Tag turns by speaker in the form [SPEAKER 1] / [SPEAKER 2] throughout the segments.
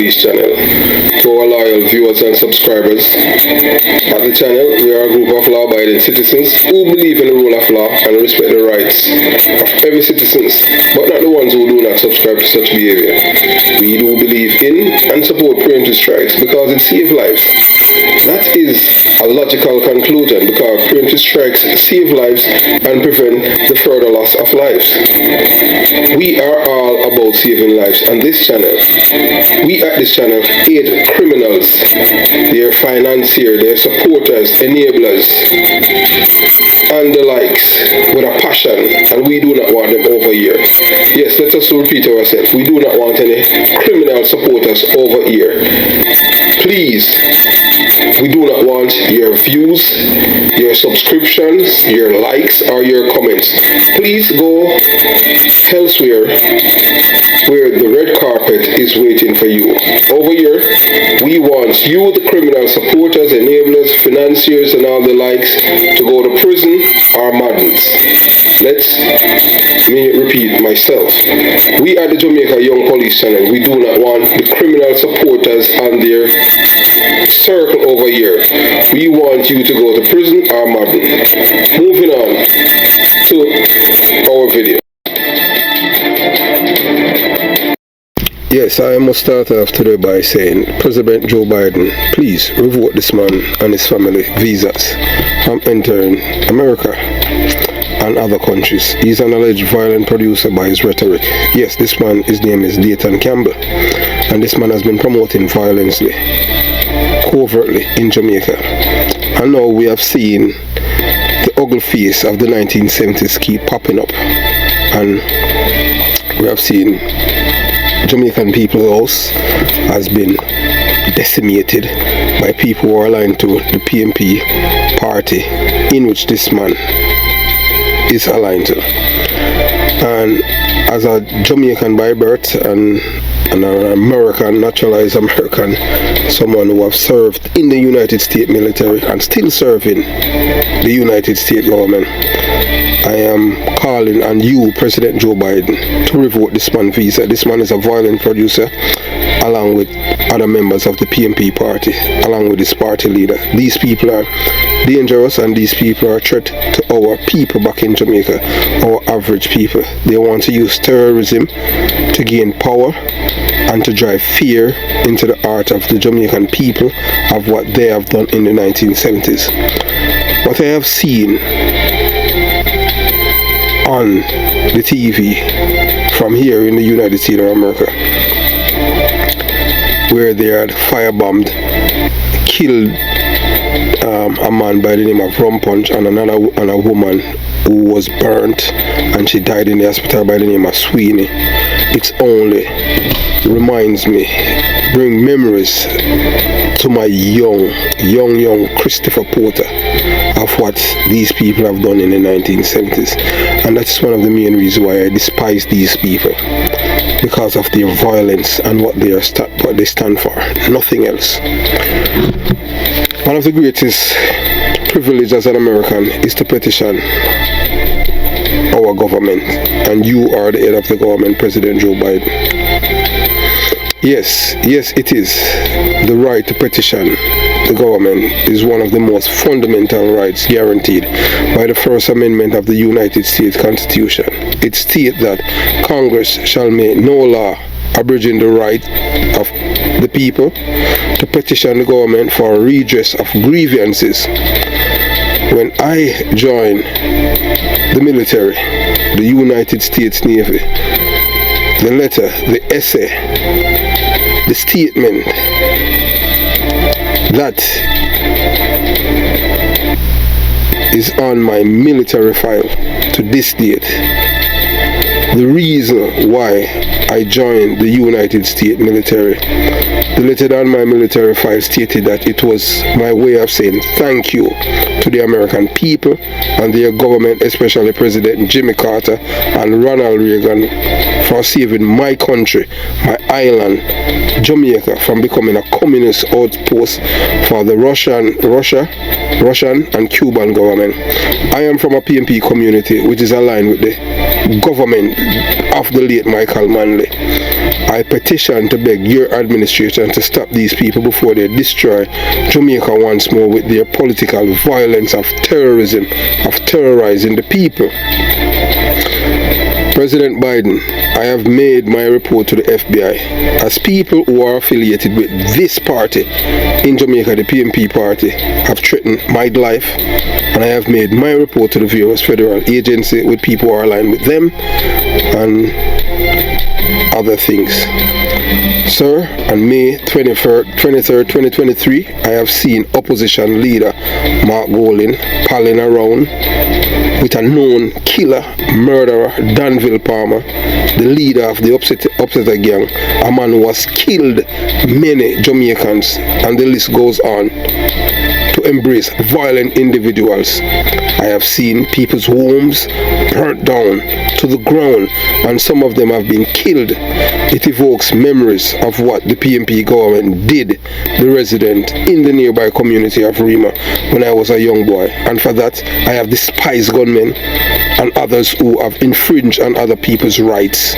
[SPEAKER 1] Police channel. To our loyal viewers and subscribers at the channel, we are a group of law-abiding citizens who believe in the rule of law and respect the rights of every citizen, but not the ones who do not subscribe to such behavior. We do believe in and support preemptive strikes because it saves lives. That is a logical conclusion because preemptive strikes save lives and prevent the further loss of lives. We are all about saving lives on this channel. We at this channel aid criminals, their financiers, their supporters, enablers, and the likes with a passion, and we do not want them over here. Yes, let us repeat ourselves. We do not want any criminal supporters over here. Please, we do not want your views, your subscriptions, your likes, or your comments. Please go elsewhere where the red carpet is waiting for you. Over here, we want you, the criminal supporters, enablers, financiers, and all the likes, to go to prison or madness. Let me repeat myself. We are the Jamaica Young Police channel. We do not want the criminal supporters and their circle over here. We want you to go to prison or madness. Moving on to our video. Yes, I must start off today by saying, President Joe Biden, please revoke this man and his family visas from entering America and other countries. He's an alleged violent producer by his rhetoric. Yes, this man, his name is Dayton Campbell, and this man has been promoting violence covertly in Jamaica. And now we have seen the ugly face of the 1970s keep popping up, and we have seen Jamaican People's House has been decimated by people who are aligned to the PNP party in which this man is aligned to. And as a Jamaican by birth and an American, naturalized American, someone who have served in the United States military and still serving the United States government, I am calling on you, President Joe Biden, to revoke this man's visa. This man is a violent producer, along with other members of the PNP party, along with his party leader. These people are dangerous, and these people are a threat to our people back in Jamaica, our average people. They want to use terrorism to gain power and to drive fear into the heart of the Jamaican people of what they have done in the 1970s. What I have seen on the TV from here in the United States of America, where they had firebombed, killed a man by the name of Rum Punch and a woman who was burnt, and she died in the hospital by the name of Sweeney. It's only reminds me, bring memories to my young Christopher Porter of what these people have done in the 1970s. And that's one of the main reasons why I despise these people, because of their violence and what they stand for, nothing else. One of the greatest privileges as an American is to petition our government, and you are the head of the government, President Joe Biden. Yes, it is. The right to petition the government is one of the most fundamental rights guaranteed by the First Amendment of the United States Constitution. It states that Congress shall make no law abridging the right of the people to petition the government for redress of grievances. When I joined the military, the United States Navy, the letter, the essay, the statement that is on my military file to this date. The reason why I joined the United States military, the letter on my military file stated that it was my way of saying thank you to the American people and their government, especially President Jimmy Carter and Ronald Reagan, for saving my country, my island, Jamaica, from becoming a communist outpost for the Russian and Cuban government. I am from a PNP community which is aligned with the government of the late Michael Manley. I petition to beg your administration to stop these people before they destroy Jamaica once more with their political violence of terrorism, of terrorizing the people. President Biden, I have made my report to the FBI. As people who are affiliated with this party in Jamaica, the PNP party, have threatened my life, and I have made my report to the various federal agency with people who are aligned with them and other things. Sir, on May 23rd, 2023, I have seen opposition leader Mark Golding palling around with a known killer, murderer, Danville Palmer, the leader of the Upsetter gang, a man who has killed many Jamaicans, and the list goes on, to embrace violent individuals. I have seen people's homes burnt down to the ground, and some of them have been killed. It evokes memories of what the PNP government did the resident in the nearby community of Rima when I was a young boy, and for that I have despised gunmen and others who have infringed on other people's rights.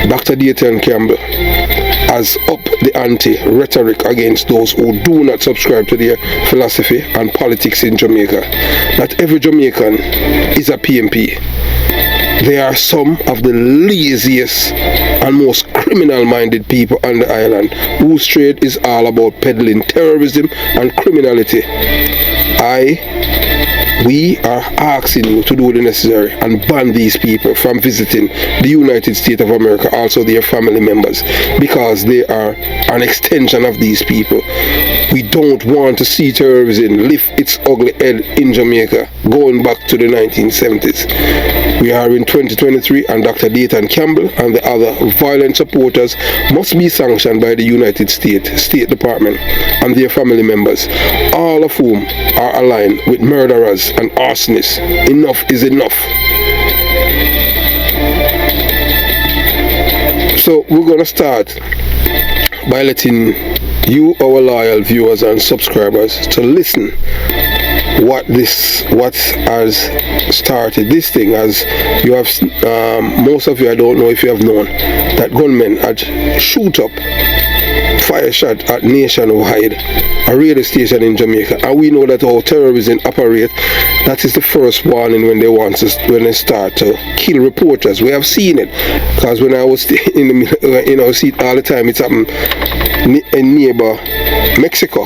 [SPEAKER 1] Dr. Dayton Campbell has upped the anti-rhetoric against those who do not subscribe to their philosophy and politics in Jamaica. Not every Jamaican is a PNP. There are some of the laziest and most criminal-minded people on the island whose trade is all about peddling terrorism and criminality. We are asking you to do the necessary and ban these people from visiting the United States of America, also their family members, because they are an extension of these people. We don't want to see terrorism lift its ugly head in Jamaica going back to the 1970s. We are in 2023, and Dr. Dayton Campbell and the other violent supporters must be sanctioned by the United States State Department and their family members, all of whom are aligned with murderers and arsonists. Enough is enough. So we're going to start by letting you, our loyal viewers and subscribers, to listen what has started this thing. As you have, most of you, I don't know if you have known, that gunmen had shoot up, fire shot at Nationwide, a radio station in Jamaica, and we know that how terrorism operate. That is the first warning when they start to kill reporters. We have seen it, because when I was in the middle, see it all the time. It's happened in neighbor Mexico,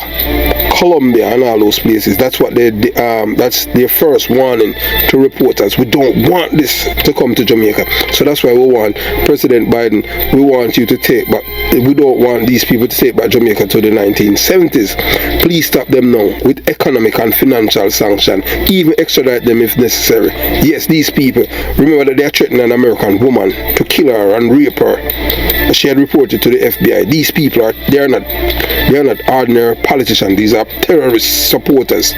[SPEAKER 1] Colombia, and all those places. That's what that's their first warning to reporters. We don't want this to come to Jamaica. So that's why we want President Biden, we want you to take back, we don't want these people to take back Jamaica to the 1970s. Please stop them now with economic and financial sanction, even extradite them if necessary. Yes, these people, remember that they are threatening an American woman to kill her and rape her. She had reported to the FBI. These people they are not ordinary politicians. These are terrorist supporters.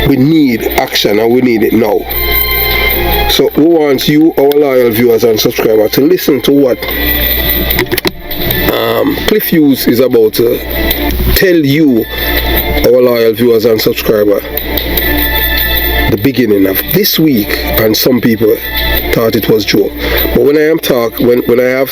[SPEAKER 1] We need action, and we need it now. So we want you, our loyal viewers and subscribers, to listen to what Cliff Hughes is about to tell you, our loyal viewers and subscribers, the beginning of this week. And some people thought it was joke, but when I am when I have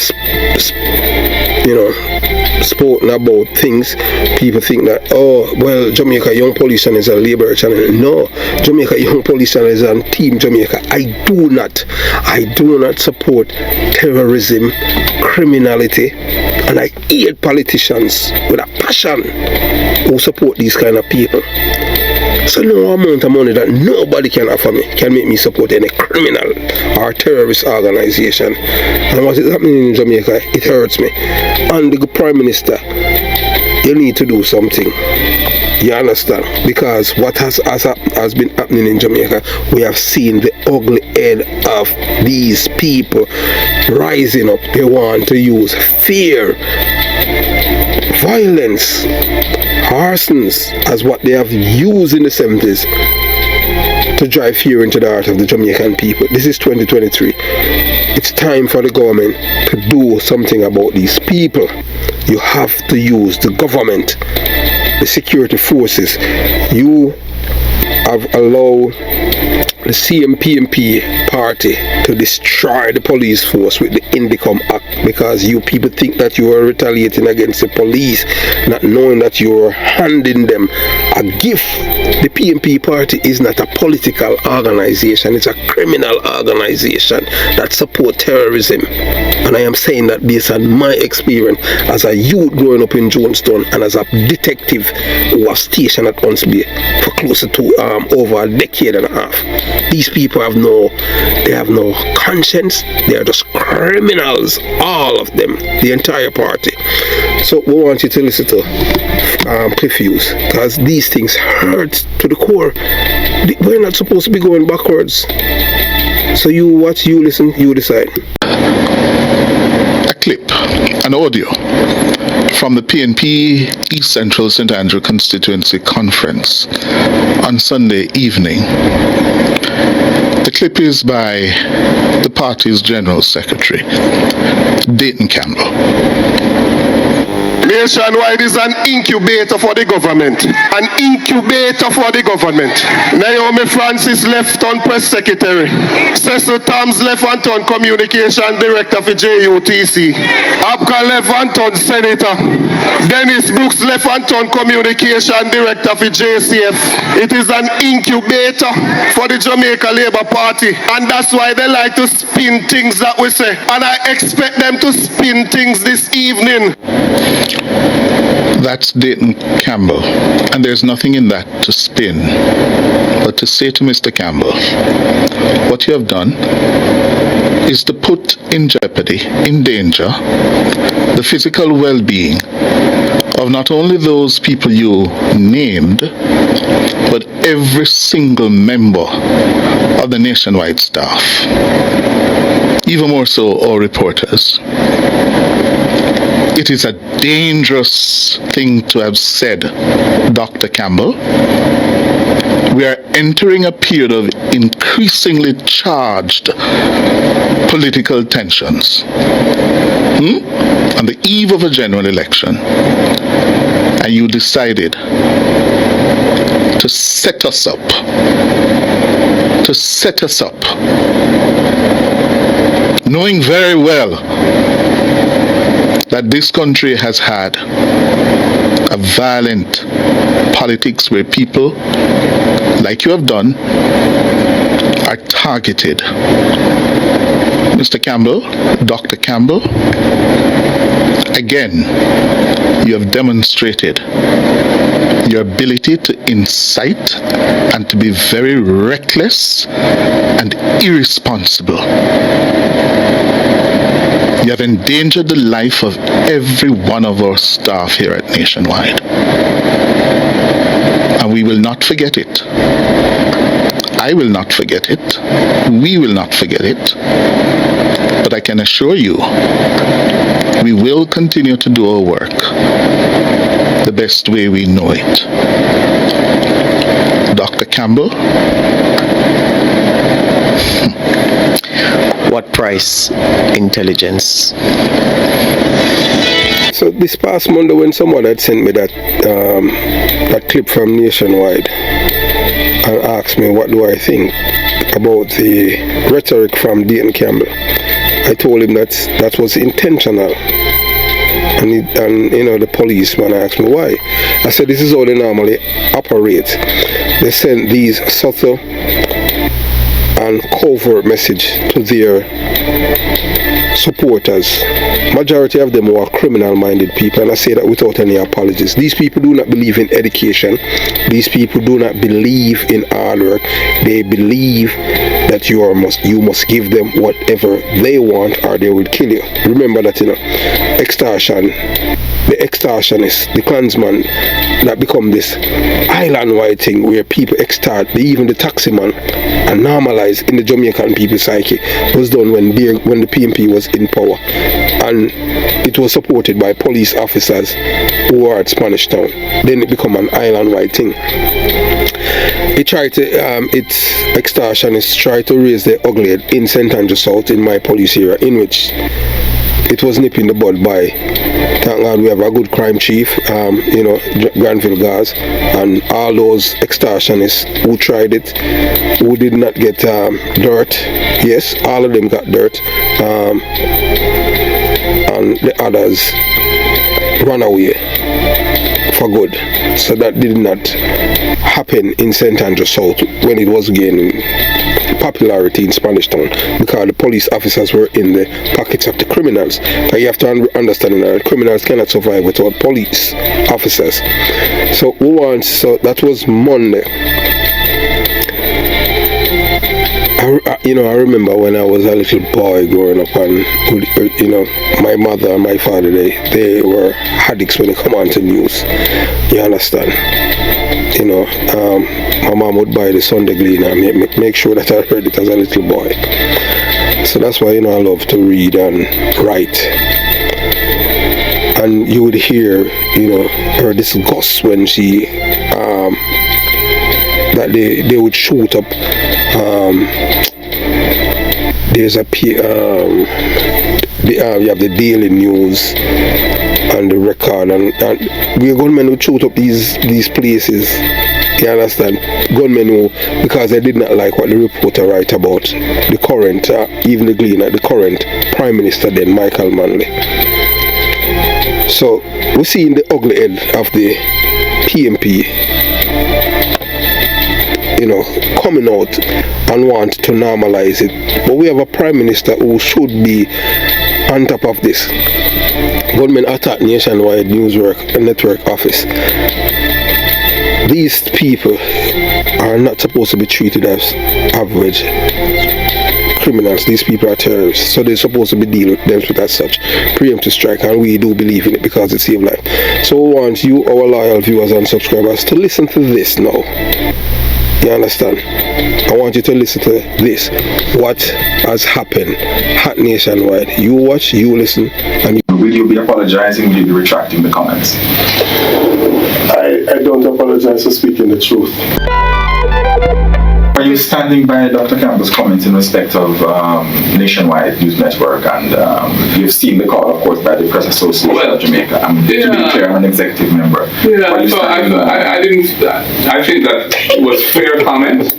[SPEAKER 1] spoken about things, people think that, oh well, Jamaica Young Police Channel is a labor channel. No, Jamaica Young Police Channel is on Team Jamaica. I do not support terrorism, criminality, and I hate politicians with a passion who support these kind of people. So no amount of money that nobody can offer me can make me support any criminal or terrorist organization. And what is happening in Jamaica, it hurts me. And the Prime Minister, you need to do something. You understand? Because what has been happening in Jamaica, we have seen the ugly head of these people rising up. They want to use fear, violence, arsons as what they have used in the 70s to drive fear into the heart of the Jamaican people. This is 2023. It's time for the government to do something about these people. You have to use the government, the security forces. You have allowed the same PMP party to destroy the police force with the Indicom Act, because you people think that you are retaliating against the police, not knowing that you are handing them a gift. The PMP party is not a political organization, it's a criminal organization that supports terrorism. And I am saying that based on my experience as a youth growing up in Jonestown and as a detective who was stationed at Huntsby for close to over a decade and a half. These people have no conscience. They are just criminals, all of them, the entire party. So we want you to listen to Cliff Hughes, because these things hurt to the core. We're not supposed to be going backwards. So you watch, you listen, you decide.
[SPEAKER 2] A clip, an audio from the PNP East Central St. Andrew Constituency Conference on Sunday evening. The clip is by the party's General Secretary, Dayton Campbell.
[SPEAKER 3] Nationwide is an incubator for the government. An incubator for the government. Naomi Francis left on press secretary. Cecil Tams left on communication director for JUTC. Abka left on senator. Dennis Brooks left on communication director for JCF. It is an incubator for the Jamaica Labour Party. And that's why they like to spin things that we say. And I expect them to spin things this evening.
[SPEAKER 2] That's Dayton Campbell, and there's nothing in that to spin, but to say to Mr. Campbell, what you have done is to put in jeopardy, in danger, the physical well-being of not only those people you named, but every single member of the nationwide staff, even more so our reporters. It is a dangerous thing to have said, Dr. Campbell. We are entering a period of increasingly charged political tensions on the eve of a general election. And you decided to set us up. Knowing very well that this country has had a violent politics where people, like you have done, are targeted. Mr. Campbell, Dr. Campbell, again, you have demonstrated your ability to incite and to be very reckless and irresponsible. You have endangered the life of every one of our staff here at Nationwide. And we will not forget it. I will not forget it. We will not forget it. But I can assure you, we will continue to do our work the best way we know it. Dr. Campbell?
[SPEAKER 4] What price? Intelligence.
[SPEAKER 1] So this past Monday, when someone had sent me that clip from Nationwide and asked me what do I think about the rhetoric from Dayton Campbell, I told him that was intentional. And the policeman asked me why. I said this is how they normally operate. They send these subtle and covert message to their supporters. Majority of them are criminal-minded people, and I say that without any apologies. These people do not believe in education. These people do not believe in hard work. They believe that you must give them whatever they want, or they will kill you. Remember that, extortion. The extortionists, the clansman, that become this island-wide thing where people extort, even the taxi man, and normalized in the Jamaican people's psyche, was done when the PMP was in power, and it was supported by police officers who are at Spanish Town. Then it become an island-wide thing. It's extortionists try to raise their ugly head in St. Andrew South, in my police area, in which it was nipped in the bud by, thank God we have a good crime chief, Granville Gaz, and all those extortionists who tried it, who did not get dirt. Yes, all of them got dirt, and the others ran away for good. So that did not happen in St. Andrew South when it was gaining popularity in Spanish Town, because the police officers were in the pockets of the criminals. But you have to understand that criminals cannot survive without police officers. So that was Monday. I remember when I was a little boy growing up, and my mother and my father, they were addicts when it come on to news. You understand? My mom would buy the Sunday Gleaner and make sure that I read it as a little boy. So that's why I love to read and write. And you would hear her disgust when she that they would shoot up. There's a you have the Daily News and the Record, and we gunmen would shoot up these places. You understand? Gunmen who, because they did not like what the reporter write about the current, even the Gleaner, the current Prime Minister then, Michael Manley. So we see in the ugly head of the PMP, coming out and want to normalize it. But we have a Prime Minister who should be on top of this. Gunmen attack Nationwide Network office. These people are not supposed to be treated as average criminals. These people are terrorists, so they're supposed to be dealing with them with as such preemptive strike, and we do believe in it because it saves life. So we want you, our loyal viewers and subscribers, to listen to this now. You understand? I want you to listen to this. What has happened at Nationwide? You watch, you listen, and
[SPEAKER 5] will you be apologizing? Will you be retracting the comments?
[SPEAKER 3] I don't apologize for speaking the truth.
[SPEAKER 5] Are you standing by Dr. Campbell's comments in respect of Nationwide News Network, and you've seen the call, of course, by the Press Association of Jamaica? To be clear, I'm an executive member.
[SPEAKER 6] I think that it was fair comment.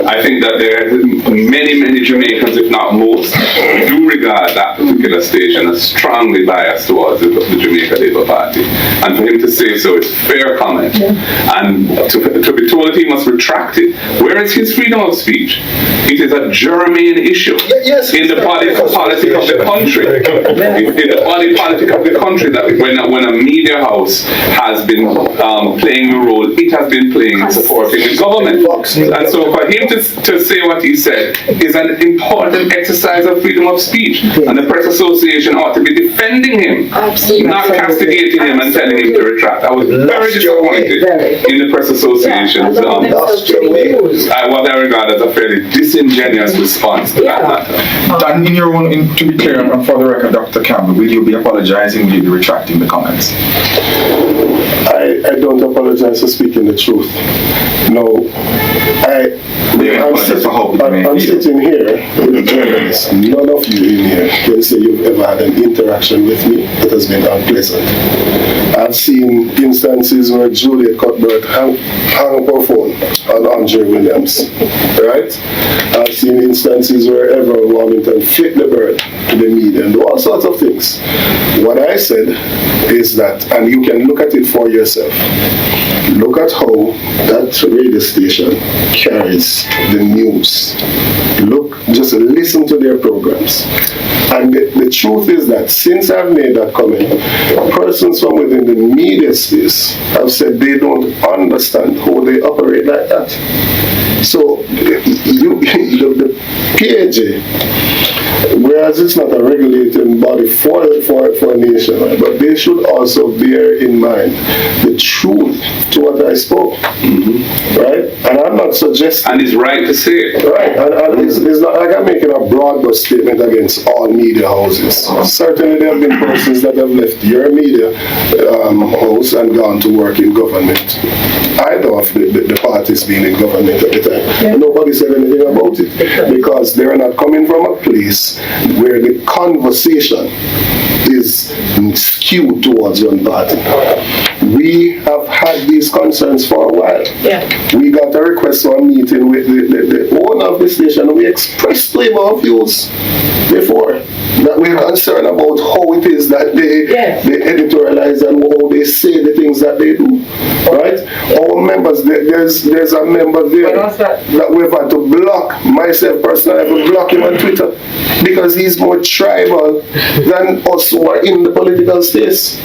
[SPEAKER 6] I think that there are many Jamaicans, if not most, do regard that particular station as strongly biased towards the Jamaica Labour Party. And for him to say so is fair comment. And to be told he must retract it, where is his freedom of speech? It is a germane issue in the body politic of the country. In the body politic of the country, that when a media house has been playing the role it has been playing in supporting the government. And so for him to say what he said is an important exercise of freedom of speech. And the Press Association ought to be defending him, not castigating him and telling him to retract. I was very disappointed in the Press Association's what I regard as a fairly disingenuous response to that matter.
[SPEAKER 5] Dan, to be clear, and for the record, Dr. Campbell, will you be apologizing? Will you be retracting the comments?
[SPEAKER 3] I don't apologize for speaking the truth. No, I'm sitting here with journalists. None of you in here can say you've ever had an interaction with me that has been unpleasant. I've seen instances where Juliet Cuthbert hung up her phone on Andre Williams, right? I've seen instances where Everett Wilmington flipped the bird to the media and do all sorts of things. What I said is that, and you can look at it for yourself, look at how that radio station carries the news. Just listen to their programs. And the truth is that since I've made that comment, persons from within the media space have said they don't understand how they operate like that. So the PAJ, whereas it's not a regulating body for a nation, but they should also bear in mind the truth to what I spoke, right? And I'm not suggesting.
[SPEAKER 6] And he's right to say it.
[SPEAKER 3] Right, and it's not like I'm making a broad brush statement against all media houses. Certainly there have been persons that have left your media house and gone to work in government. Either of the parties being in government at the time. Yeah. Nobody said anything about it because they're not coming from a place where the conversation is skewed towards one party. We have had these concerns for a while.
[SPEAKER 7] Yeah.
[SPEAKER 3] We got a request for a meeting with the owner of the station. We expressed our views before, that we're concerned about how it is that they editorialize and how they say the things that they do. Right? Our members, there's a member there that we've had to block. Myself personally, I have to block him on Twitter because he's more tribal than us who are in the political space.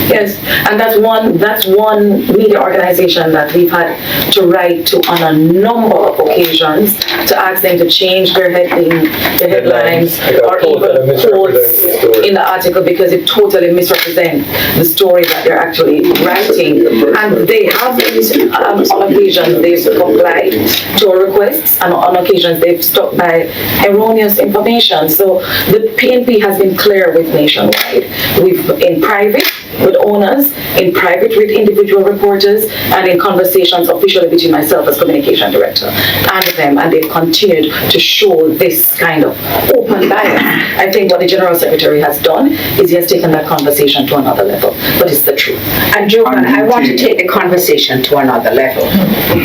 [SPEAKER 7] Yes, and that's one media organization that we've had to write to on a number of occasions to ask them to change their headlines or even quotes in the article because it totally misrepresents the story that they're actually writing. And they have on occasions they've complied to our requests, and on occasions they've stuck by erroneous information. So the PNP has been clear with Nationwide. We've in private with owners, in private with individual reporters, and in conversations officially between myself as communication director and them, and they've continued to show this kind of open bias. I think what the General Secretary has done is he has taken that conversation to another level, but it's the truth.
[SPEAKER 8] And Jovan, I want to take the conversation to another level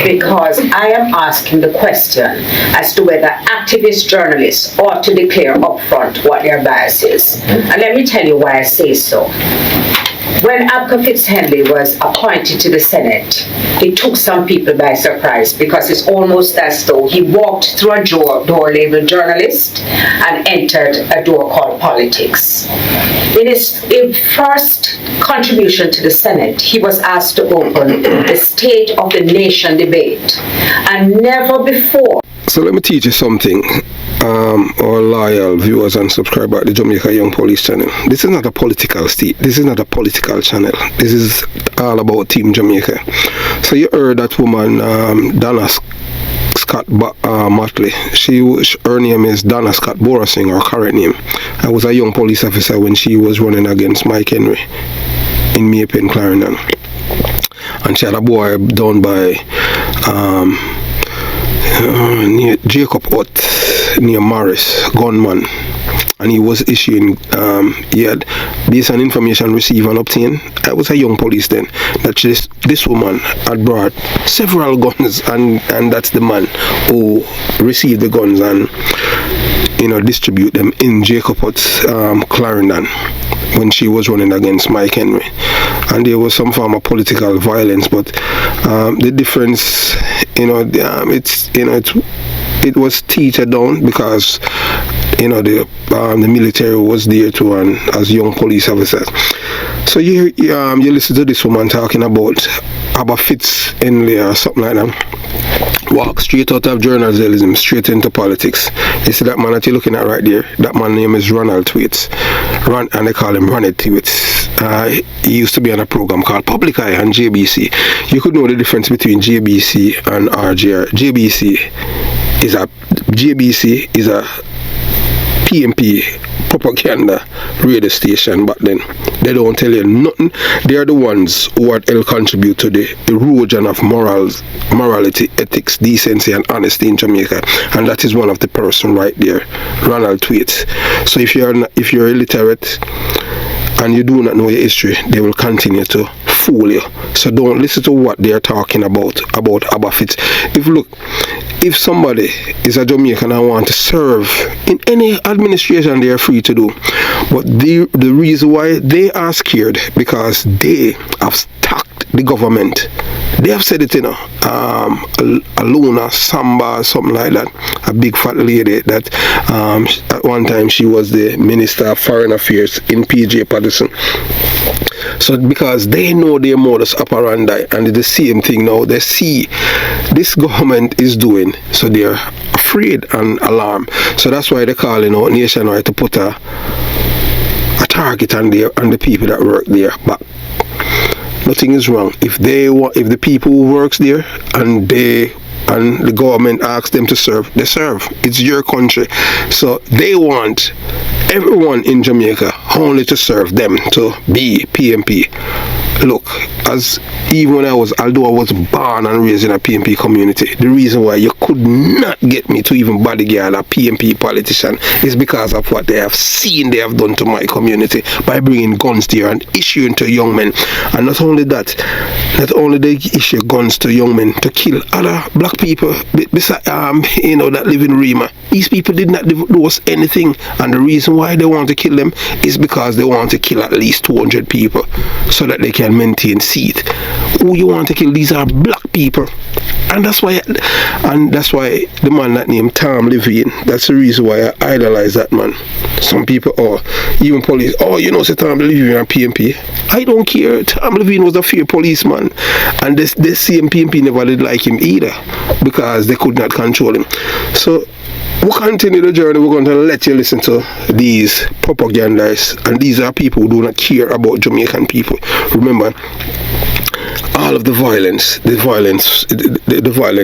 [SPEAKER 8] because I am asking the question as to whether activist journalists ought to declare upfront what their bias is. And let me tell you why I say so. When Abka Fitz-Henley was appointed to the Senate, it took some people by surprise because it's almost as though he walked through a door labeled journalist and entered a door called politics. In his first contribution to the Senate, he was asked to open the State of the Nation debate, and never before.
[SPEAKER 1] So let me teach you something, our loyal viewers and subscribers at the Jamaica Young Police channel. This is not a political state. This is not a political channel. This is all about Team Jamaica. So you heard that woman, Donna Scott Motley. Her name is Donna Scott Borasing, her current name. I was a young police officer when she was running against Mike Henry in Maypen, Clarendon. And she had a boy down by near Jacob Ott, near Morris, Gunmen, and he was issuing, he had, based on information received and obtained, I was a young police then, that this woman had brought several guns, and that's the man who received the guns and, distribute them in Jacob Ott's Clarendon when she was running against Mike Henry. And there was some form of political violence, but the difference, it was teetered down because the military was there too, and as young police officers. So you listen to this woman talking about Abba Fitz-Henley or something like that. Walk straight out of journalism, straight into politics. You see that man that you're looking at right there? That man's name is Ronald Tweets. And they call him Ronald Tweets. He used to be on a program called Public Eye on JBC. You could know the difference between JBC and RGR. JBC is a PNP propaganda radio station, but then they don't tell you nothing. They are the ones who will contribute to the erosion of morality, ethics, decency and honesty in Jamaica, and that is one of the person right there, Ronald Tweets. So if you're illiterate and you do not know your history, they will continue to fool you. So don't listen to what they are talking about Abba Fitz. If somebody is a Jamaican and want to serve in any administration, they are free to do. But the reason why they are scared, because they have stacked the government. They have said it, Aluna Samba, something like that, a big fat lady that at one time she was the Minister of Foreign Affairs in PJ Patterson. So because they know their modus operandi, and the same thing now they see this government is doing, so they're afraid and alarmed. So that's why they're calling out Nationwide to put a target on the people that work there. But nothing is wrong if the people who works there and the government asks them to serve, they serve. It's your country. So they want everyone in Jamaica only to serve them, to be PNP. look, although I was born and raised in a PMP community, the reason why you could not get me to even bodyguard a PMP politician is because of what they have seen they have done to my community by bringing guns there and issuing to young men. And not only that, not only they issue guns to young men to kill other black people beside, that live in Rima. These people did not do us anything, and the reason why they want to kill them is because they want to kill at least 200 people so that they can maintain seat. Who you want to kill? These are black people, and that's why the man that named Tom Levine, that's the reason why I idolize that man. Some people, even police, say Tom Levine and PMP. I don't care. Tom Levine was a fair policeman, and this same PMP never did like him either because they could not control him. So we'll continue the journey. We're going to let you listen to these propagandists, and these are people who do not care about Jamaican people. Remember, all of the violence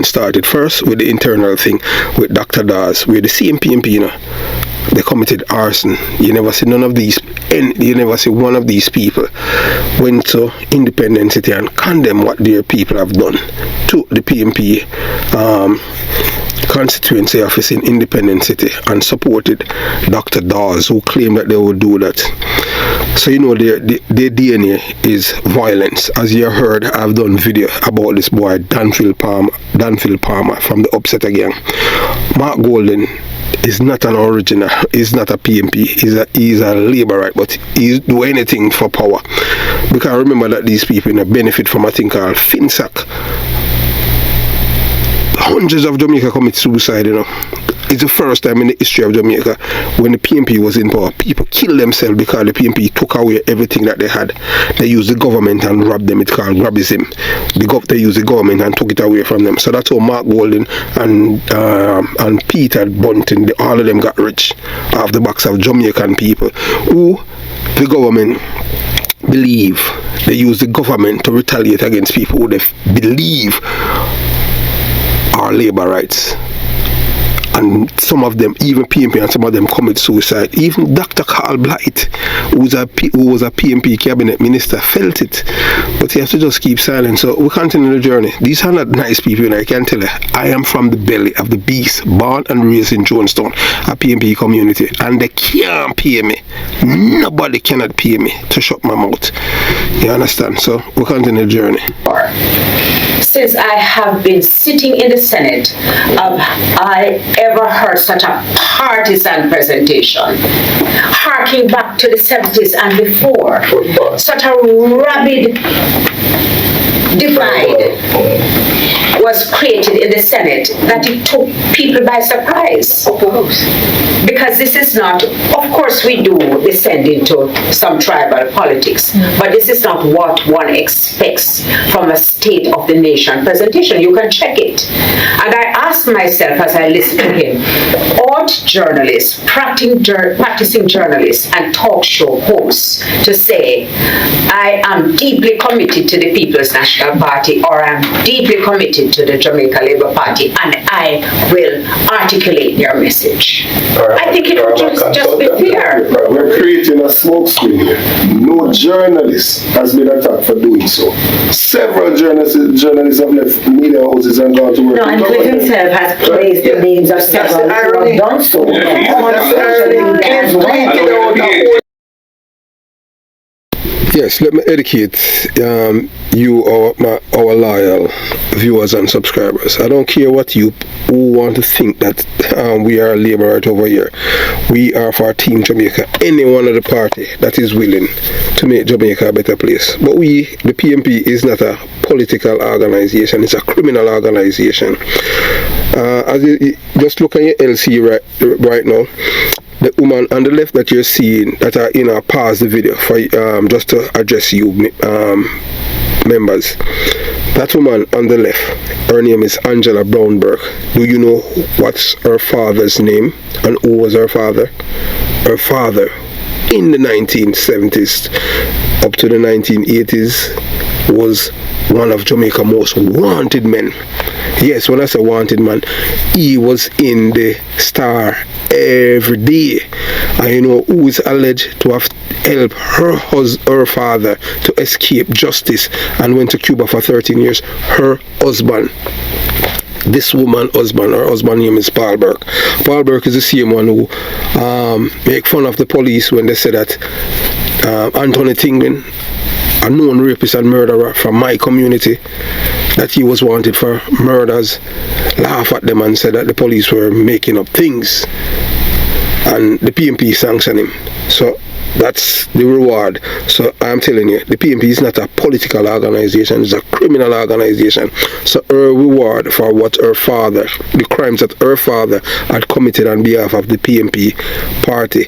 [SPEAKER 1] started first with the internal thing with Dr. Dawes, where the same PMP, they committed arson. You never see one of these people went to Independence City and condemn what their people have done to the PMP constituency office in Independence City and supported Dr. Dawes, who claimed that they would do that. So their DNA is violence. As you heard, I've done video about this boy Danfield Palmer from the Upsetter gang. Mark Golden is not an original, he's not a PMP, he's a labourite, but he's do anything for power. Because remember that these people benefit from a thing called FinSac. Hundreds of Jamaica commit suicide, It's the first time in the history of Jamaica when the PMP was in power. People killed themselves because the PMP took away everything that they had. They used the government and robbed them. It's called grabism. They used the government and took it away from them. So that's how Mark Golden and Peter Bunting, all of them got rich off the backs of Jamaican people who the government believe they use the government to retaliate against people who they believe are labor rights. And some of them, even PMP, and some of them commit suicide. Even Dr. Carl Blight, who was a PMP cabinet minister, felt it. But he has to just keep silent. So we continue the journey. These are not nice people, and I can tell you. I am from the belly of the beast, born and raised in Jonestown, a PMP community. And they can't pay me. Nobody cannot pay me to shut my mouth. You understand? So we continue the journey.
[SPEAKER 8] Since I have been sitting in the Senate, have I ever heard such a partisan presentation? Harking back to the 70s and before, such a rabid divide was created in the Senate that it took people by surprise. Because this is not, of course we do descend into some tribal politics, but this is not what one expects from a State of the Nation presentation. You can check it. And I asked myself as I listened to him, ought journalists, practicing journalists and talk show hosts to say, I am deeply committed to the People's National Party, or I'm deeply committed to the Jamaica Labour Party, and I will articulate their message. I think it would just be fair.
[SPEAKER 3] We're creating a smokescreen here. No journalist has been attacked for doing so. Several journalists have left media houses and gone to work.
[SPEAKER 7] No, and Cliff himself has placed the names of several who have done so.
[SPEAKER 1] Yes, let me educate you, our loyal viewers and subscribers. I don't care what you who want to think that we are Labour right over here. We are for Team Jamaica. Any one of the party that is willing to make Jamaica a better place. But the PMP is not a political organization. It's a criminal organization. As you just look at your LC right now. The woman on the left that you're seeing, that are pause the video for just to address you members. That woman on the left, her name is Angela Brownberg. Do you know what's her father's name and who was her father? Her father in the 1970s up to the 1980s was one of Jamaica's most wanted men. Yes, when I say wanted man, he was in the Star every day. And you know who is alleged to have helped her father to escape justice and went to Cuba for 13 years? Her husband. This woman's husband, her husband's name is Paul Burke. Paul Burke is the same one who make fun of the police when they say that Anthony Tingman, a known rapist and murderer from my community, that he was wanted for murders, laugh at them and said that the police were making up things, and the PMP sanctioned him. So that's the reward. So I'm telling you, the PMP is not a political organization, it's a criminal organization. So her reward for what her father, the crimes that her father had committed on behalf of the PMP party,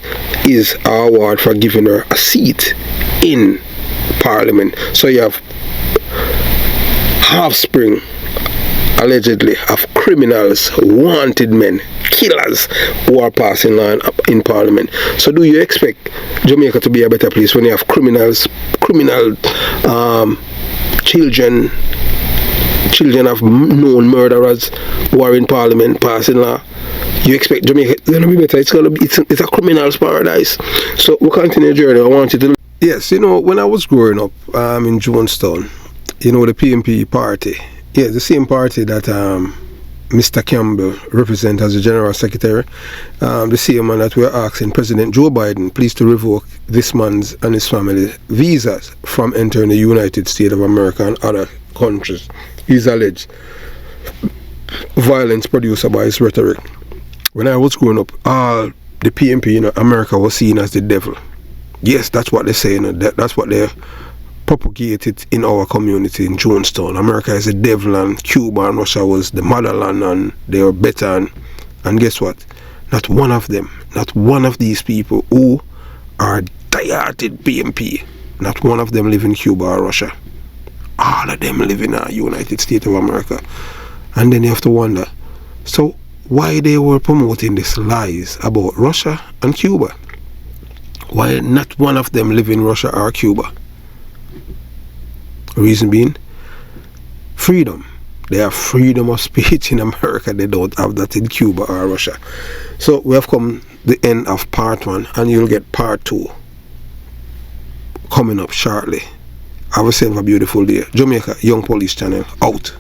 [SPEAKER 1] is our award for giving her a seat in Parliament. So you have offspring, allegedly, of criminals, wanted men, killers who are passing law in Parliament. So do you expect Jamaica to be a better place when you have criminal children of known murderers who are in Parliament passing law? You expect Jamaica to be better? It's a criminal's paradise. So we continue the journey. I want you to. Yes, you know, when I was growing up in Jonestown, you know, the PMP party, yeah, the same party that Mr. Campbell represents as the General Secretary, the same man that we're asking President Joe Biden please to revoke this man's and his family visas from entering the United States of America and other countries. He's alleged violence produced by his rhetoric. When I was growing up, all the PMP in America was seen as the devil. Yes, that's what they say, you know, that's what they propagated in our community in Jonestown. America is the devil and Cuba and Russia was the motherland and they were better. And guess what? Not one of them, not one of these people who are die-hearted PMP, not one of them live in Cuba or Russia. All of them live in the United States of America. And then you have to wonder, so why they were promoting these lies about Russia and Cuba? Why not one of them live in Russia or Cuba? Reason being, freedom. They have freedom of speech in America. They don't have that in Cuba or Russia. So we have come the end of part 1 and you'll get part 2 coming up shortly. Have yourself a beautiful day. Jamaica Young Police Channel out.